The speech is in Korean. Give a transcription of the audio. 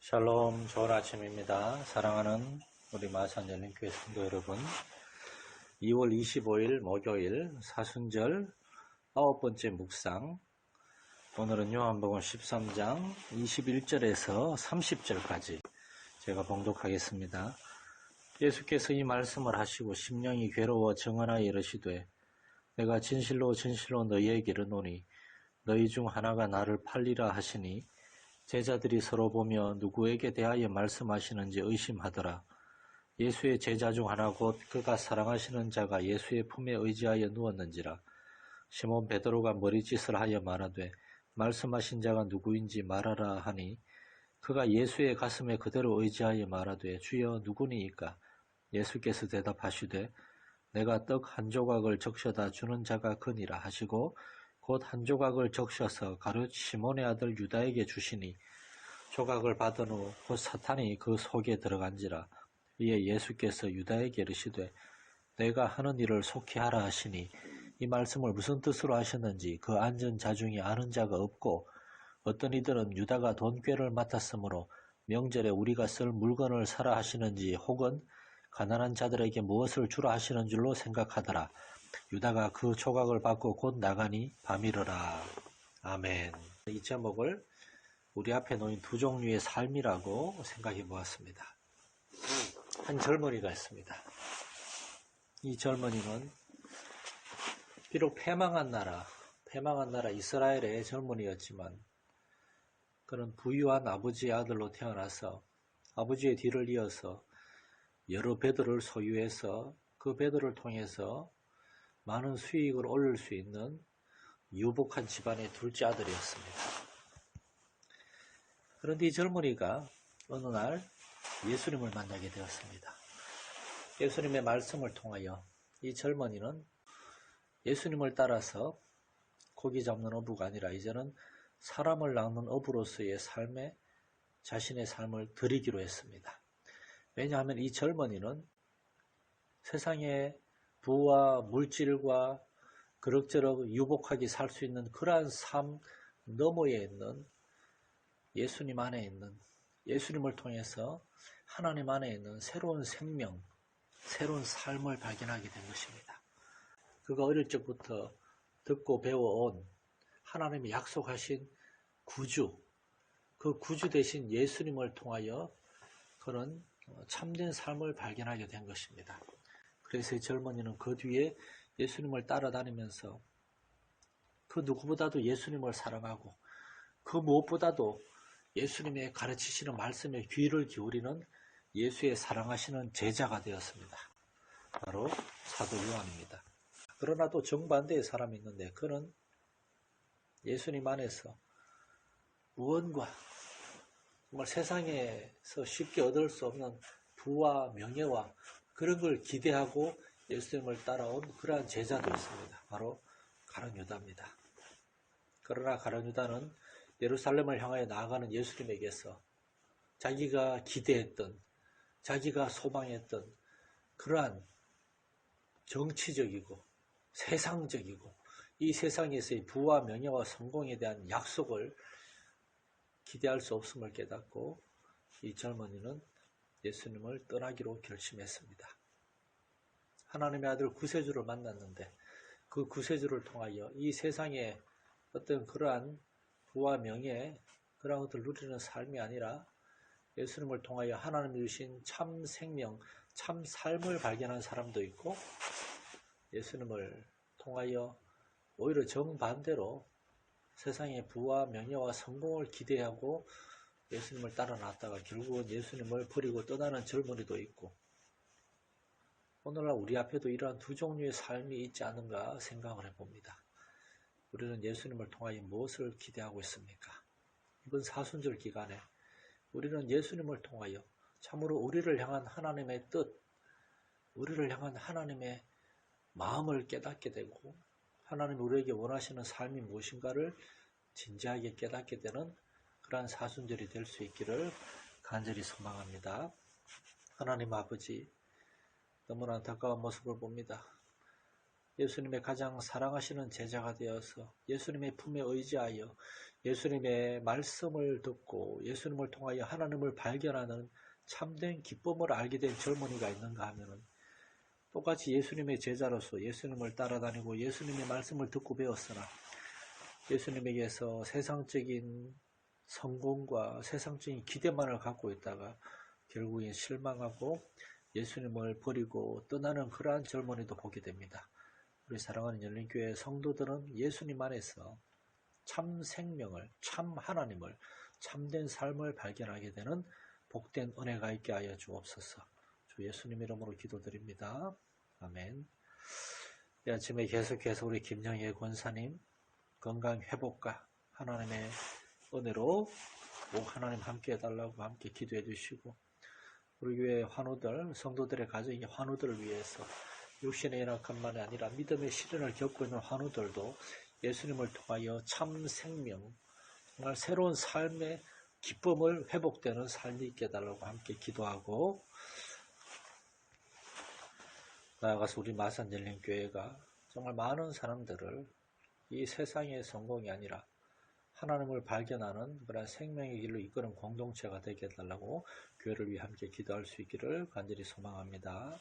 샬롬, 좋은 아침입니다. 사랑하는 우리 마산열린교회 성도 여러분, 2월 25일 목요일 사순절 9번째 묵상. 오늘은 요한복음 13장 21절에서 30절까지 제가 봉독하겠습니다. 예수께서 이 말씀을 하시고 심령이 괴로워 정하여 이르시되 내가 진실로 너희에게 이르노니 너희 중 하나가 나를 팔리라 하시니 제자들이 서로 보며 누구에게 대하여 말씀하시는지 의심하더라. 예수의 제자 중 하나 곧 그가 사랑하시는 자가 예수의 품에 의지하여 누웠는지라. 시몬 베드로가 머리짓을 하여 말하되 말씀하신 자가 누구인지 말하라 하니 그가 예수의 가슴에 그대로 의지하여 말하되 주여 누구니이까? 예수께서 대답하시되 내가 떡 한 조각을 적셔다 주는 자가 그니라 하시고 곧 한 조각을 적셔서 가룟 시몬의 아들 유다에게 주시니 조각을 받은 후 곧 사탄이 그 속에 들어간지라. 이에 예수께서 유다에게 이르시되 내가 하는 일을 속히 하라 하시니 이 말씀을 무슨 뜻으로 하셨는지 그 앉은 자 중에 아는 자가 없고 어떤 이들은 유다가 돈꾀를 맡았으므로 명절에 우리가 쓸 물건을 사라 하시는지 혹은 가난한 자들에게 무엇을 주라 하시는 줄로 생각하더라. 유다가 그 조각을 받고 곧 나가니 밤이르라. 아멘. 이 제목을 우리 앞에 놓인 두 종류의 삶이라고 생각해 보았습니다. 한 젊은이가 있습니다. 이 젊은이는 비록 패망한 나라 이스라엘의 젊은이였지만 그는 부유한 아버지의 아들로 태어나서 아버지의 뒤를 이어서 여러 배들을 소유해서 그 배들을 통해서 많은 수익을 올릴 수 있는 유복한 집안의 둘째 아들이었습니다. 그런데 이 젊은이가 어느 날 예수님을 만나게 되었습니다. 예수님의 말씀을 통하여 이 젊은이는 예수님을 따라서 고기 잡는 어부가 아니라 이제는 사람을 낚는 어부로서의 삶에 자신의 삶을 드리기로 했습니다. 왜냐하면 이 젊은이는 세상에 부와 물질과 그럭저럭 유복하게 살 수 있는 그러한 삶 너머에 있는 예수님 안에 있는 예수님을 통해서 하나님 안에 있는 새로운 생명, 새로운 삶을 발견하게 된 것입니다. 그가 어릴 적부터 듣고 배워온 하나님이 약속하신 구주, 그 구주 되신 예수님을 통하여 그는 참된 삶을 발견하게 된 것입니다. 그래서 이 젊은이는 그 뒤에 예수님을 따라다니면서 그 누구보다도 예수님을 사랑하고 그 무엇보다도 예수님의 가르치시는 말씀에 귀를 기울이는 예수의 사랑하시는 제자가 되었습니다. 바로 사도 요한입니다. 그러나 또 정반대의 사람이 있는데 그는 예수님 안에서 무언가 정말 세상에서 쉽게 얻을 수 없는 부와 명예와 그런 걸 기대하고 예수님을 따라온 그러한 제자도 있습니다. 바로 가룟 유다입니다. 그러나 가룟 유다는 예루살렘을 향하여 나아가는 예수님에게서 자기가 기대했던, 자기가 소망했던 그러한 정치적이고 세상적이고 이 세상에서의 부와 명예와 성공에 대한 약속을 기대할 수 없음을 깨닫고 이 젊은이는 예수님을 떠나기로 결심했습니다. 하나님의 아들 구세주를 만났는데 그 구세주를 통하여 이 세상에 어떤 그러한 부와 명예 그런 것들을 누리는 삶이 아니라 예수님을 통하여 하나님이 주신 참 생명, 참 삶을 발견한 사람도 있고 예수님을 통하여 오히려 정반대로 세상의 부와 명예와 성공을 기대하고 예수님을 따라 나왔다가 결국은 예수님을 버리고 떠나는 젊은이도 있고 오늘날 우리 앞에도 이러한 두 종류의 삶이 있지 않은가 생각을 해봅니다. 우리는 예수님을 통하여 무엇을 기대하고 있습니까? 이번 사순절 기간에 우리는 예수님을 통하여 참으로 우리를 향한 하나님의 뜻, 우리를 향한 하나님의 마음을 깨닫게 되고 하나님이 우리에게 원하시는 삶이 무엇인가를 진지하게 깨닫게 되는 그러한 사순절이 될 수 있기를 간절히 소망합니다. 하나님 아버지, 너무나 안타까운 모습을 봅니다. 예수님의 가장 사랑하시는 제자가 되어서 예수님의 품에 의지하여 예수님의 말씀을 듣고 예수님을 통하여 하나님을 발견하는 참된 기쁨을 알게 된 젊은이가 있는가 하면은 똑같이 예수님의 제자로서 예수님을 따라다니고 예수님의 말씀을 듣고 배웠으나 예수님에게서 세상적인 성공과 세상적인 기대만을 갖고 있다가 결국엔 실망하고 예수님을 버리고 떠나는 그러한 젊은이도 보게 됩니다. 우리 사랑하는 열린교회 성도들은 예수님 안에서 참 생명을, 참 하나님을, 참된 삶을 발견하게 되는 복된 은혜가 있게 하여 주옵소서. 주 예수님 이름으로 기도드립니다. 아멘. 이 아침에 계속해서 우리 김영애 권사님 건강 회복과 하나님의 은혜로 꼭 하나님 함께 해달라고 함께 기도해 주시고 우리 교회 환우들, 성도들의 가정의 환우들을 위해서 육신의 연약함만이 아니라 믿음의 시련을 겪고 있는 환우들도 예수님을 통하여 참 생명, 정말 새로운 삶의 기쁨을 회복되는 삶이 있게 해달라고 함께 기도하고 나아가서 우리 마산열린교회가 정말 많은 사람들을 이 세상의 성공이 아니라 하나님을 발견하는 그런 생명의 길로 이끄는 공동체가 되게 해달라고 교회를 위해 함께 기도할 수 있기를 간절히 소망합니다.